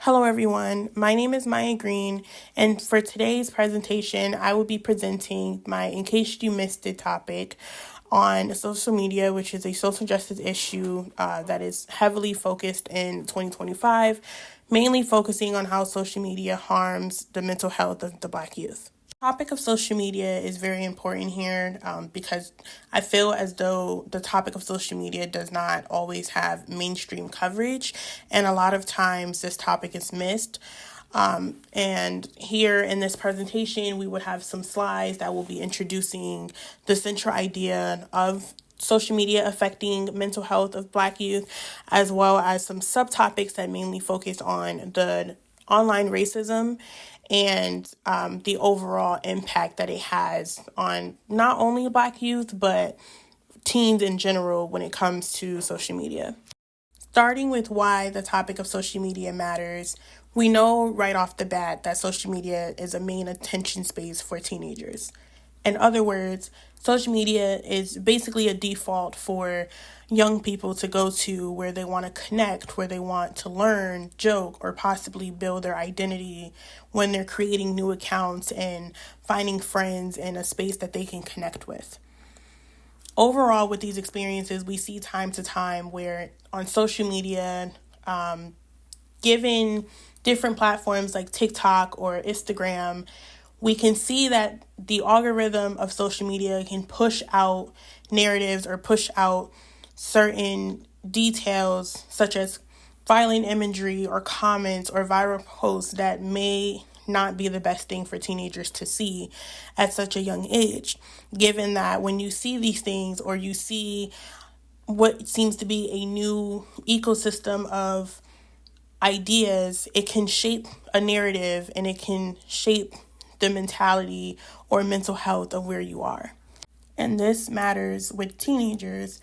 Hello everyone, my name is Maya Green, and for today's presentation, I will be presenting my In Case You Missed It topic on social media, which is a social justice issue that is heavily focused in 2025, mainly focusing on how social media harms the mental health of the Black youth. The topic of social media is very important here because I feel as though the topic of social media does not always have mainstream coverage, and a lot of times this topic is missed. And here in this presentation, we would have some slides that will be introducing the central idea of social media affecting mental health of Black youth, as well as some subtopics that mainly focus on the online racism and the overall impact that it has on not only Black youth, but teens in general when it comes to social media. Starting with why the topic of social media matters, we know right off the bat that social media is a main attention space for teenagers. In other words, social media is basically a default for young people to go to where they want to connect, where they want to learn, joke, or possibly build their identity when they're creating new accounts and finding friends in a space that they can connect with. Overall, with these experiences, we see time to time where on social media, given different platforms like TikTok or Instagram, we can see that the algorithm of social media can push out narratives or push out certain details such as violent imagery or comments or viral posts that may not be the best thing for teenagers to see at such a young age, given that when you see these things or you see what seems to be a new ecosystem of ideas, it can shape a narrative and it can shape the mentality or mental health of where you are. And this matters with teenagers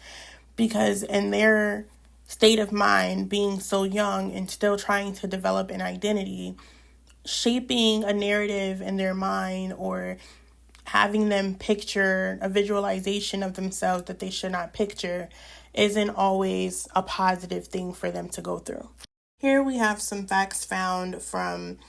because in their state of mind, being so young and still trying to develop an identity, shaping a narrative in their mind or having them picture a visualization of themselves that they should not picture isn't always a positive thing for them to go through. Here we have some facts found from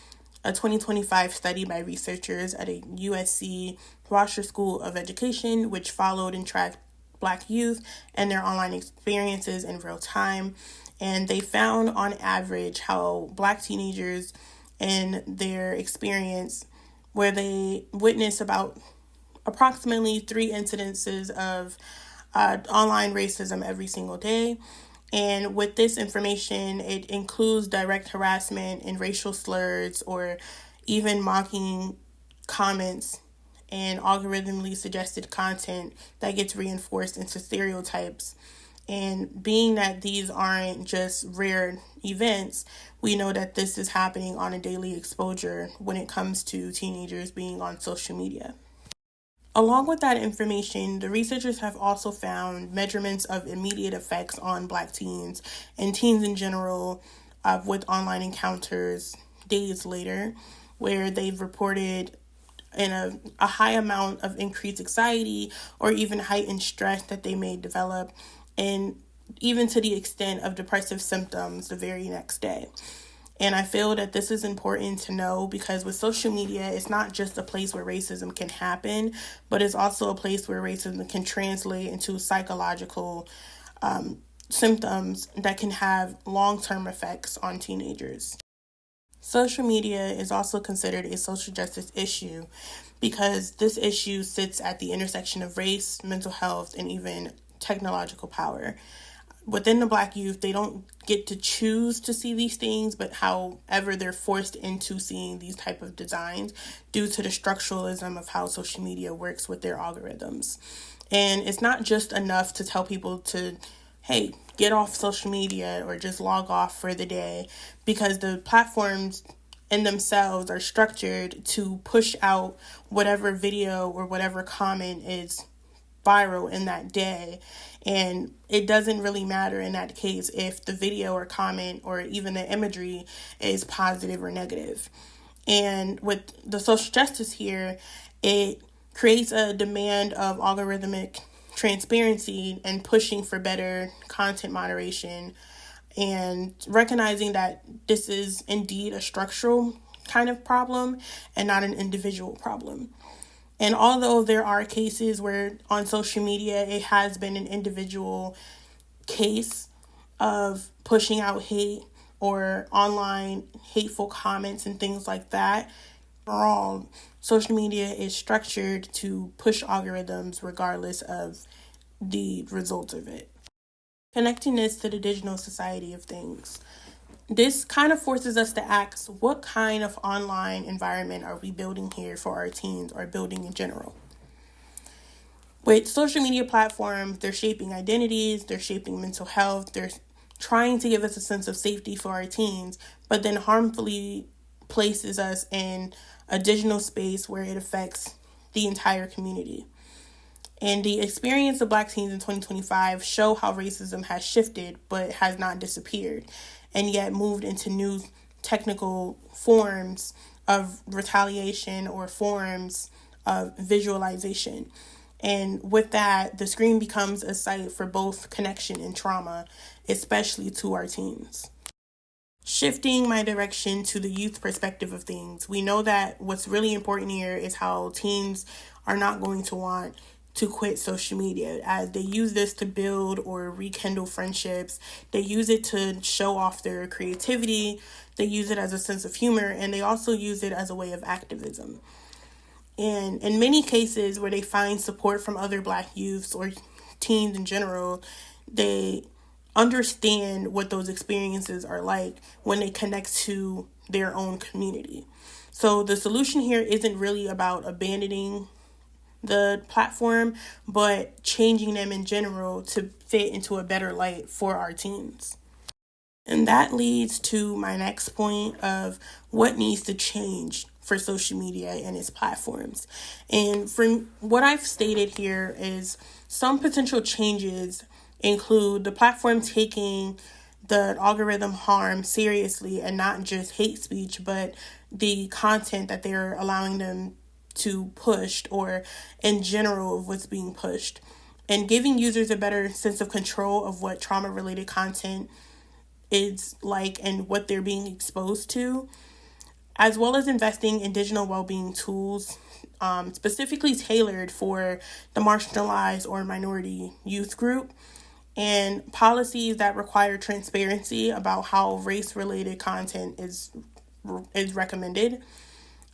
a 2025 study by researchers at a USC Washer School of Education, which followed and tracked Black youth and their online experiences in real time. And they found on average how Black teenagers in their experience, where they witness about approximately 3 incidences of online racism every single day. And with this information, it includes direct harassment and racial slurs or even mocking comments and algorithmically suggested content that gets reinforced into stereotypes. And being that these aren't just rare events, we know that this is happening on a daily exposure when it comes to teenagers being on social media. Along with that information, the researchers have also found measurements of immediate effects on Black teens and teens in general with online encounters days later, where they've reported in a high amount of increased anxiety or even heightened stress that they may develop, and even to the extent of depressive symptoms the very next day. And I feel that this is important to know because with social media, it's not just a place where racism can happen, but it's also a place where racism can translate into psychological symptoms that can have long-term effects on teenagers. Social media is also considered a social justice issue because this issue sits at the intersection of race, mental health, and even technological power. Within the Black youth, they don't get to choose to see these things, but however, they're forced into seeing these type of designs due to the structuralism of how social media works with their algorithms. And it's not just enough to tell people to, hey, get off social media or just log off for the day, because the platforms in themselves are structured to push out whatever video or whatever comment is viral in that day. And it doesn't really matter in that case if the video or comment or even the imagery is positive or negative. And with the social justice here, it creates a demand of algorithmic transparency and pushing for better content moderation and recognizing that this is indeed a structural kind of problem and not an individual problem. And although there are cases where on social media it has been an individual case of pushing out hate or online hateful comments and things like that, overall, social media is structured to push algorithms regardless of the results of it. Connecting this to the digital society of things. This kind of forces us to ask, what kind of online environment are we building here for our teens or building in general? With social media platforms, they're shaping identities, they're shaping mental health, they're trying to give us a sense of safety for our teens, but then harmfully places us in a digital space where it affects the entire community. And the experience of Black teens in 2025 show how racism has shifted but has not disappeared, and yet moved into new technical forms of retaliation or forms of visualization. And with that, the screen becomes a site for both connection and trauma, especially to our teens. Shifting my direction to the youth perspective of things, we know that what's really important here is how teens are not going to want to quit social media, as they use this to build or rekindle friendships. They use it to show off their creativity. They use it as a sense of humor, and they also use it as a way of activism. And in many cases where they find support from other Black youths or teens in general, they understand what those experiences are like when they connect to their own community. So the solution here isn't really about abandoning the platform, but changing them in general to fit into a better light for our teens. And that leads to my next point of what needs to change for social media and its platforms. And from what I've stated here is some potential changes include the platform taking the algorithm harm seriously and not just hate speech, but the content that they're allowing them to push or in general of what's being pushed, and giving users a better sense of control of what trauma-related content is like and what they're being exposed to, as well as investing in digital well-being tools specifically tailored for the marginalized or minority youth group, and policies that require transparency about how race-related content is recommended.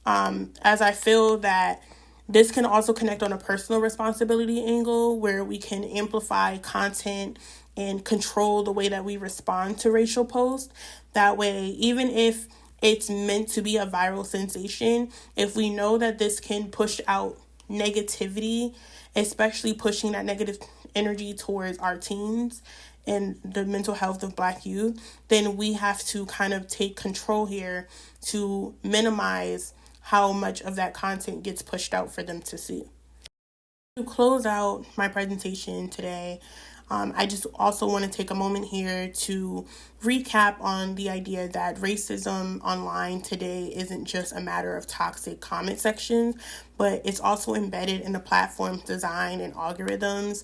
As I feel that this can also connect on a personal responsibility angle where we can amplify content and control the way that we respond to racial posts. That way, even if it's meant to be a viral sensation, if we know that this can push out negativity, especially pushing that negative energy towards our teens and the mental health of Black youth, then we have to kind of take control here to minimize how much of that content gets pushed out for them to see. To close out my presentation today, I just also want to take a moment here to recap on the idea that racism online today isn't just a matter of toxic comment sections, but it's also embedded in the platform's design and algorithms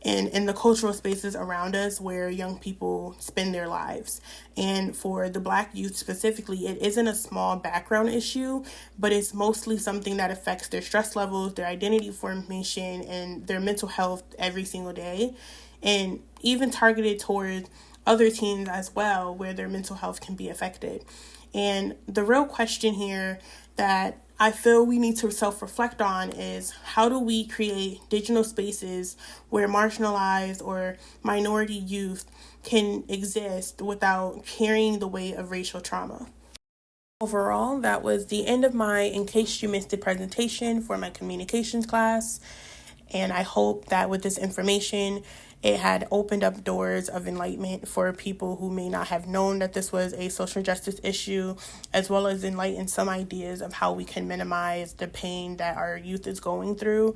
and in the cultural spaces around us where young people spend their lives. And for the Black youth specifically, it isn't a small background issue, but it's mostly something that affects their stress levels, their identity formation, and their mental health every single day, and even targeted towards other teens as well, where their mental health can be affected. And the real question here that I feel we need to self-reflect on is, how do we create digital spaces where marginalized or minority youth can exist without carrying the weight of racial trauma? Overall, that was the end of my In Case You Missed It presentation for my communications class. And I hope that with this information, it had opened up doors of enlightenment for people who may not have known that this was a social justice issue, as well as enlighten some ideas of how we can minimize the pain that our youth is going through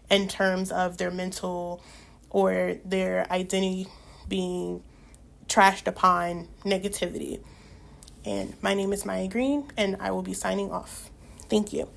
in terms of their mental or their identity being trashed upon negativity. And my name is Maya Green, and I will be signing off. Thank you.